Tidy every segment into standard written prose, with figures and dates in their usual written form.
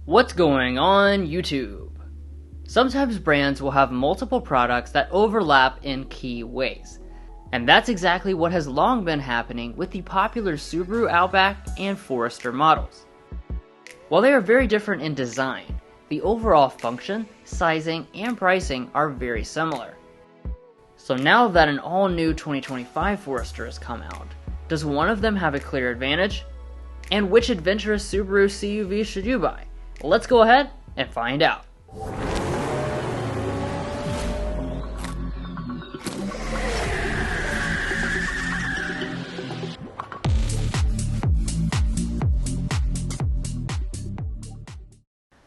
What's going on YouTube? Sometimes brands will have multiple products that overlap in key ways. And that's exactly what has long been happening with the popular Subaru Outback and Forester models. While they are very different in design, the overall function, sizing, and pricing are very similar. So now that an all-new 2025 Forester has come out, does one of them have a clear advantage? And which adventurous Subaru CUV should you buy? Let's go ahead and find out.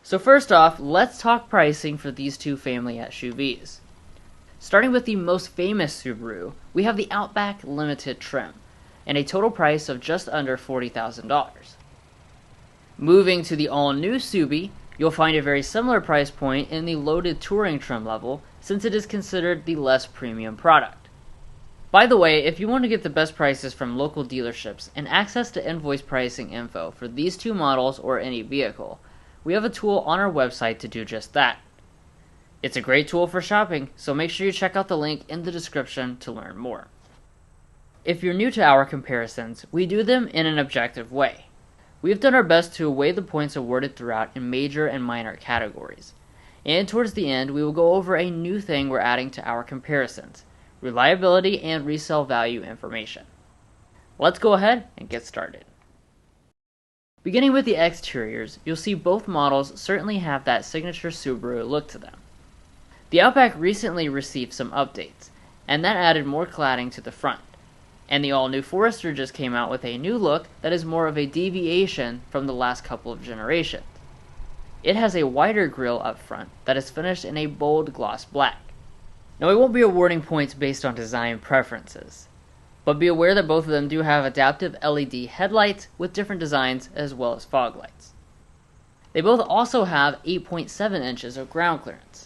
So first off, let's talk pricing for these two family SUVs. Starting with the most famous Subaru, we have the Outback Limited trim, and a total price of just under $40,000. Moving to the all-new Subi, you'll find a very similar price point in the loaded touring trim level, since it is considered the less premium product. By the way, if you want to get the best prices from local dealerships and access to invoice pricing info for these two models or any vehicle, we have a tool on our website to do just that. It's a great tool for shopping, so make sure you check out the link in the description to learn more. If you're new to our comparisons, we do them in an objective way. We have done our best to weigh the points awarded throughout in major and minor categories. And towards the end, we will go over a new thing we're adding to our comparisons: reliability and resale value information. Let's go ahead and get started. Beginning with the exteriors, you'll see both models certainly have that signature Subaru look to them. The Outback recently received some updates, and that added more cladding to the front. And the all-new Forester just came out with a new look that is more of a deviation from the last couple of generations. It has a wider grille up front that is finished in a bold gloss black. Now, we won't be awarding points based on design preferences, but be aware that both of them do have adaptive LED headlights with different designs as well as fog lights. They both also have 8.7 inches of ground clearance.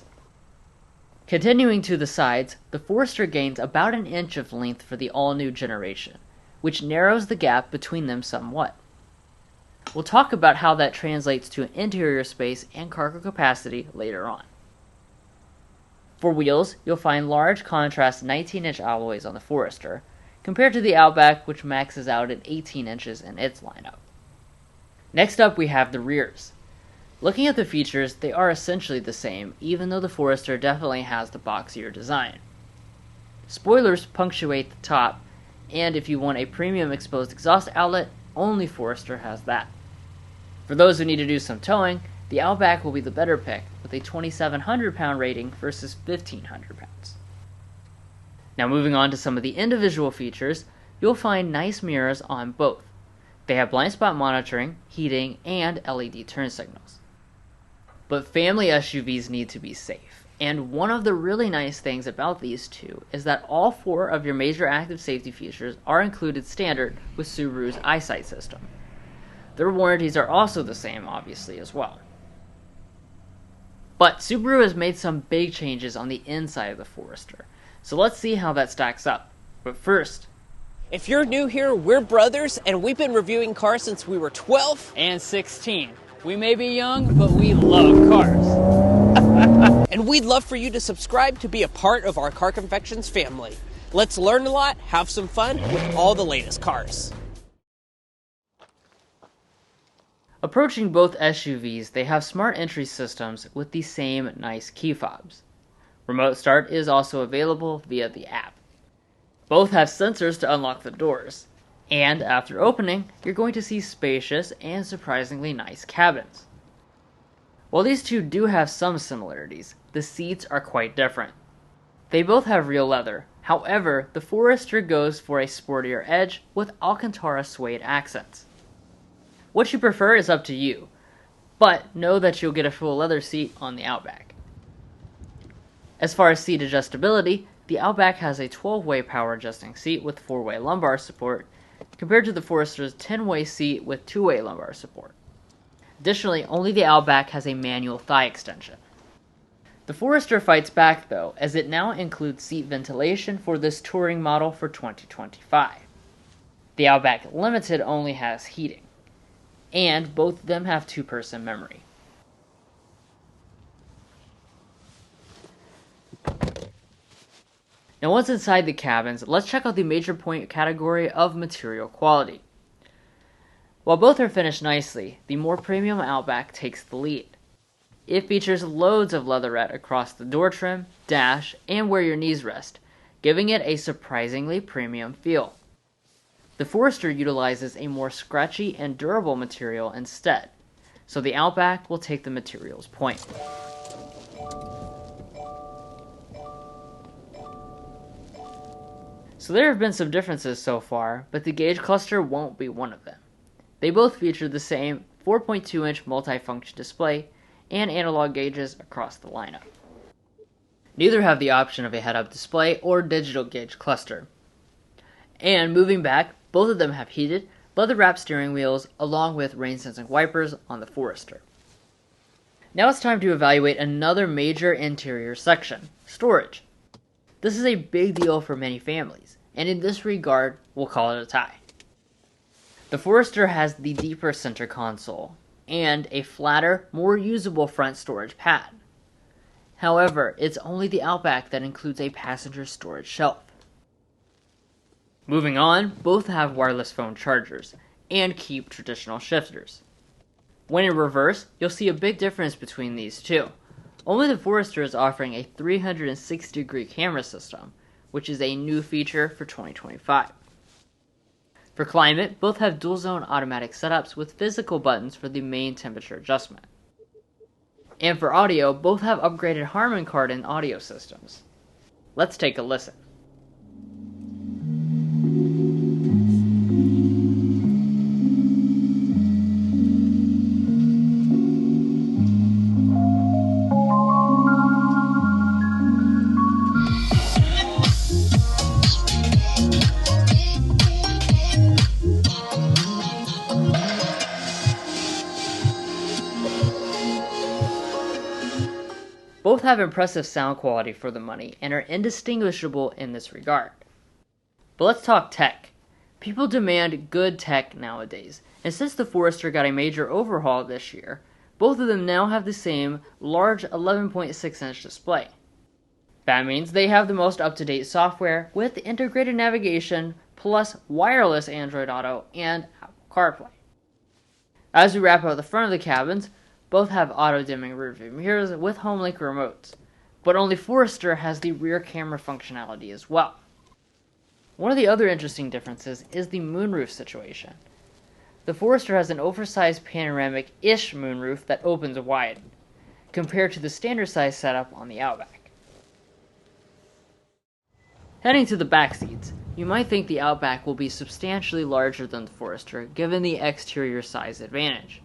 Continuing to the sides, the Forester gains about an inch of length for the all-new generation, which narrows the gap between them somewhat. We'll talk about how that translates to interior space and cargo capacity later on. For wheels, you'll find large contrast 19-inch alloys on the Forester, compared to the Outback, which maxes out at 18 inches in its lineup. Next up, we have the rears. Looking at the features, they are essentially the same, even though the Forester definitely has the boxier design. Spoilers punctuate the top, and if you want a premium exposed exhaust outlet, only Forester has that. For those who need to do some towing, the Outback will be the better pick, with a 2,700 pound rating versus 1,500 pounds. Now, moving on to some of the individual features, you'll find nice mirrors on both. They have blind spot monitoring, heating, and LED turn signals. But family SUVs need to be safe, and one of the really nice things about these two is that all 4 of your major active safety features are included standard with Subaru's EyeSight system. Their warranties are also the same, obviously, as well. But Subaru has made some big changes on the inside of the Forester, so let's see how that stacks up. But first, if you're new here, we're brothers, and we've been reviewing cars since we were 12 and 16. We may be young, but we love cars. And we'd love for you to subscribe to be a part of our Car Confections family. Let's learn a lot, have some fun with all the latest cars. Approaching both SUVs, they have smart entry systems with the same nice key fobs. Remote start is also available via the app. Both have sensors to unlock the doors. And after opening, you're going to see spacious and surprisingly nice cabins. While these two do have some similarities, the seats are quite different. They both have real leather, however, the Forester goes for a sportier edge with Alcantara suede accents. What you prefer is up to you, but know that you'll get a full leather seat on the Outback. As far as seat adjustability, the Outback has a 12-way power adjusting seat with 4-way lumbar support, compared to the Forester's 10-way seat with 2-way lumbar support. Additionally, only the Outback has a manual thigh extension. The Forester fights back though, as it now includes seat ventilation for this touring model for 2025. The Outback Limited only has heating, and both of them have 2-person memory. Now once inside the cabins, let's check out the major point category of material quality. While both are finished nicely, the more premium Outback takes the lead. It features loads of leatherette across the door trim, dash, and where your knees rest, giving it a surprisingly premium feel. The Forester utilizes a more scratchy and durable material instead, so the Outback will take the materials point. So there have been some differences so far, but the gauge cluster won't be one of them. They both feature the same 4.2-inch multifunction display and analog gauges across the lineup. Neither have the option of a head-up display or digital gauge cluster. And moving back, both of them have heated, leather-wrapped steering wheels along with rain-sensing wipers on the Forester. Now it's time to evaluate another major interior section, storage. This is a big deal for many families, and in this regard, we'll call it a tie. The Forester has the deeper center console and a flatter, more usable front storage pad. However, it's only the Outback that includes a passenger storage shelf. Moving on, both have wireless phone chargers and keep traditional shifters. When in reverse, you'll see a big difference between these two. Only the Forester is offering a 360-degree camera system, which is a new feature for 2025. For climate, both have dual-zone automatic setups with physical buttons for the main temperature adjustment. And for audio, both have upgraded Harman Kardon audio systems. Let's take a listen. Both have impressive sound quality for the money and are indistinguishable in this regard. But let's talk tech. People demand good tech nowadays, and since the Forester got a major overhaul this year, both of them now have the same large 11.6-inch display. That means they have the most up-to-date software with integrated navigation plus wireless Android Auto and Apple CarPlay. As we wrap up the front of the cabins, both have auto-dimming rearview mirrors with HomeLink remotes, but only Forester has the rear camera functionality as well. One of the other interesting differences is the moonroof situation. The Forester has an oversized panoramic-ish moonroof that opens wide, compared to the standard size setup on the Outback. Heading to the back seats, you might think the Outback will be substantially larger than the Forester given the exterior size advantage.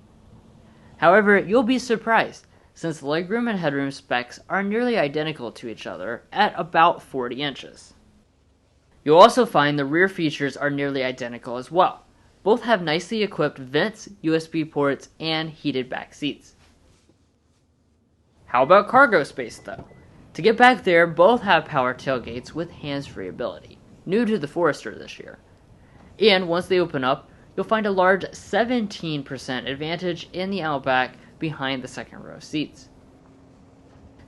However, you'll be surprised, since legroom and headroom specs are nearly identical to each other at about 40 inches. You'll also find the rear features are nearly identical as well. Both have nicely equipped vents, USB ports, and heated back seats. How about cargo space though? To get back there, both have power tailgates with hands-free ability, new to the Forester this year. And once they open up, you'll find a large 17% advantage in the Outback behind the second row seats.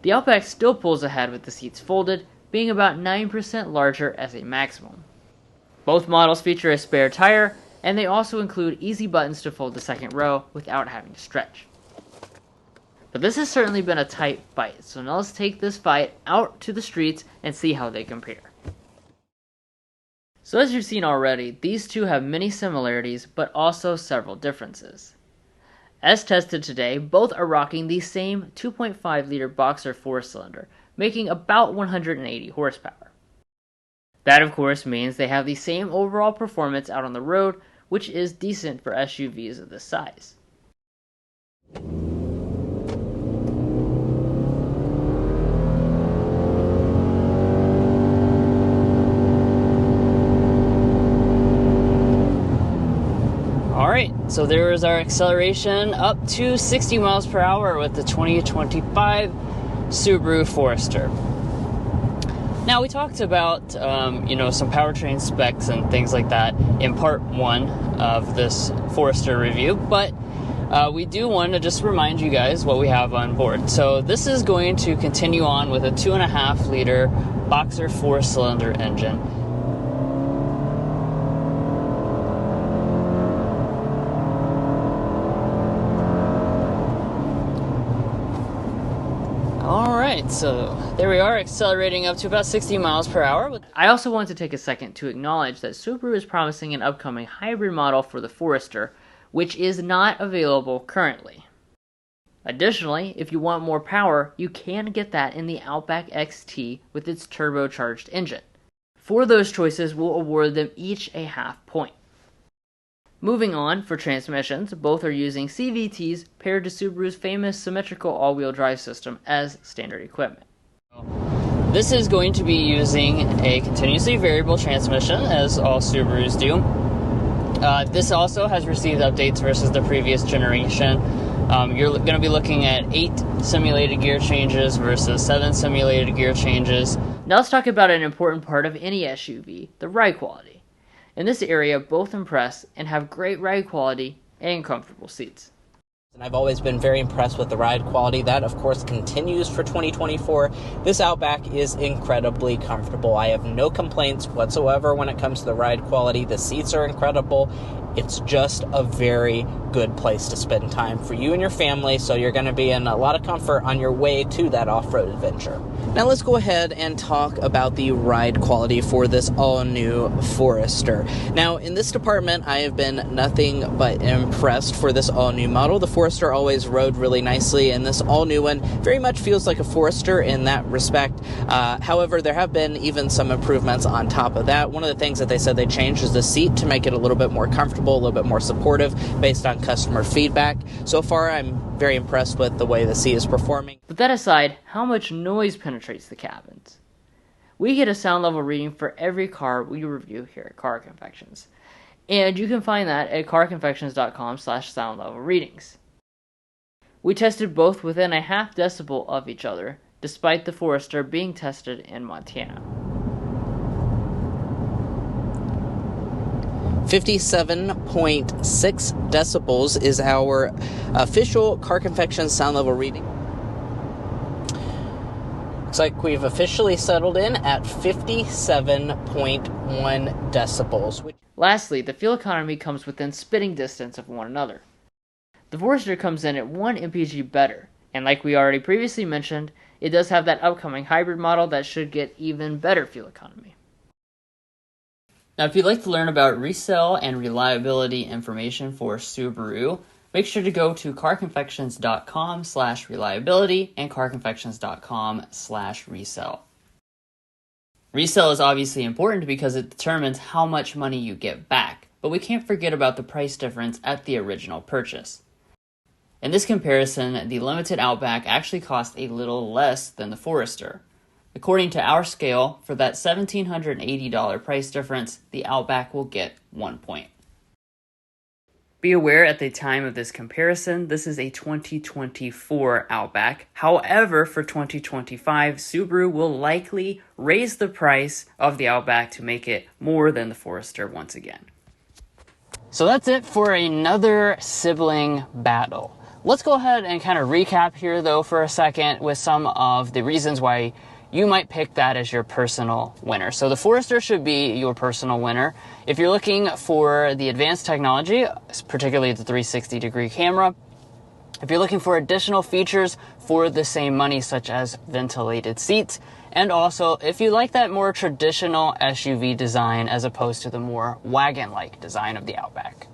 The Outback still pulls ahead with the seats folded, being about 9% larger as a maximum. Both models feature a spare tire, and they also include easy buttons to fold the second row without having to stretch. But this has certainly been a tight fight, so now let's take this fight out to the streets and see how they compare. So as you've seen already, these two have many similarities, but also several differences. As tested today, both are rocking the same 2.5-liter boxer 4-cylinder, making about 180 horsepower. That of course means they have the same overall performance out on the road, which is decent for SUVs of this size. Alright, so there is our acceleration up to 60 miles per hour with the 2025 Subaru Forester. Now we talked about some powertrain specs and things like that in part 1 of this Forester review, but we do want to just remind you guys what we have on board. So this is going to continue on with a 2.5 liter Boxer 4-cylinder engine. Alright, so there we are, accelerating up to about 60 miles per hour. I also want to take a second to acknowledge that Subaru is promising an upcoming hybrid model for the Forester, which is not available currently. Additionally, if you want more power, you can get that in the Outback XT with its turbocharged engine. For those choices, we'll award them each a half point. Moving on, for transmissions, both are using CVTs paired to Subaru's famous symmetrical all-wheel drive system as standard equipment. This is going to be using a continuously variable transmission, as all Subarus do. This also has received updates versus the previous generation. You're going to be looking at 8 simulated gear changes versus 7 simulated gear changes. Now let's talk about an important part of any SUV, the ride quality. In this area, both impress and have great ride quality and comfortable seats. And I've always been very impressed with the ride quality. That, of course, continues for 2024. This Outback is incredibly comfortable. I have no complaints whatsoever when it comes to the ride quality. The seats are incredible. It's just a very good place to spend time for you and your family, so you're going to be in a lot of comfort on your way to that off-road adventure. Now let's go ahead and talk about the ride quality for this all-new Forester. Now, in this department, I have been nothing but impressed for this all-new model. The Forester always rode really nicely, and this all-new one very much feels like a Forester in that respect. However, there have been even some improvements on top of that. One of the things that they said they changed is the seat to make it a little bit more comfortable, a little bit more supportive based on customer feedback. So far, I'm very impressed with the way the seat is performing. But that aside, how much noise penetrates the cabins? We get a sound level reading for every car we review here at Car Confections, and you can find that at carconfections.com/sound level readings. We tested both within a half decibel of each other, despite the Forester being tested in Montana. 57.6 decibels is our official Car Confections sound level reading. Looks like we've officially settled in at 57.1 decibels. Lastly, the fuel economy comes within spitting distance of one another. The Forester comes in at 1 mpg better, and like we already previously mentioned, it does have that upcoming hybrid model that should get even better fuel economy. Now, if you'd like to learn about resale and reliability information for Subaru, make sure to go to carconfections.com/reliability and carconfections.com/resale. Resale is obviously important because it determines how much money you get back, but we can't forget about the price difference at the original purchase. In this comparison, the limited Outback actually cost a little less than the Forester. According to our scale, for that $1,780 price difference, the Outback will get 1 point. Be aware at the time of this comparison, this is a 2024 Outback. However, for 2025, Subaru will likely raise the price of the Outback to make it more than the Forester once again. So that's it for another sibling battle. Let's go ahead and kind of recap here, though, for a second with some of the reasons why you might pick that as your personal winner. So the Forester should be your personal winner. If you're looking for the advanced technology, particularly the 360-degree camera, if you're looking for additional features for the same money, such as ventilated seats, and also if you like that more traditional SUV design as opposed to the more wagon-like design of the Outback.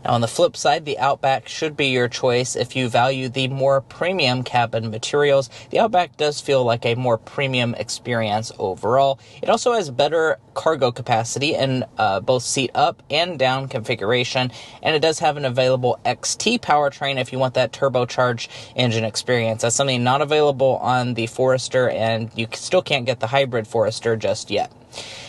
Now, on the flip side, the Outback should be your choice if you value the more premium cabin materials. The Outback does feel like a more premium experience overall. It also has better cargo capacity in both seat up and down configuration, and it does have an available XT powertrain if you want that turbocharged engine experience. That's something not available on the Forester, and you still can't get the hybrid Forester just yet.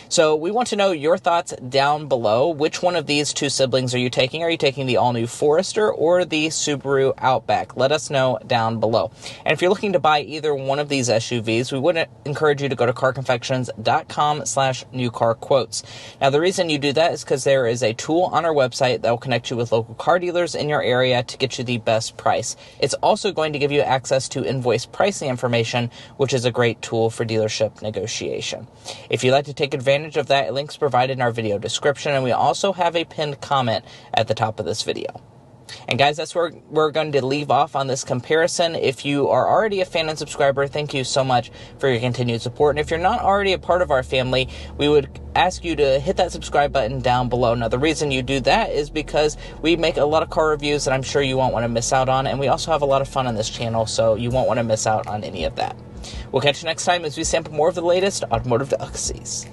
So we want to know your thoughts down below. Which one of these two siblings are you taking? Are you taking the all-new Forester or the Subaru Outback? Let us know down below. And if you're looking to buy either one of these SUVs, we would encourage you to go to carconfections.com/newcarquotes. Now, the reason you do that is because there is a tool on our website that will connect you with local car dealers in your area to get you the best price. It's also going to give you access to invoice pricing information, which is a great tool for dealership negotiation. If you'd like to take advantage of that, links provided in our video description, and we also have a pinned comment at the top of this video. And guys, that's where we're going to leave off on this comparison. If you are already a fan and subscriber, thank you so much for your continued support. And if you're not already a part of our family, we would ask you to hit that subscribe button down below. Now, the reason you do that is because we make a lot of car reviews that I'm sure you won't want to miss out on, and we also have a lot of fun on this channel, so you won't want to miss out on any of that. We'll catch you next time as we sample more of the latest automotive delicacies.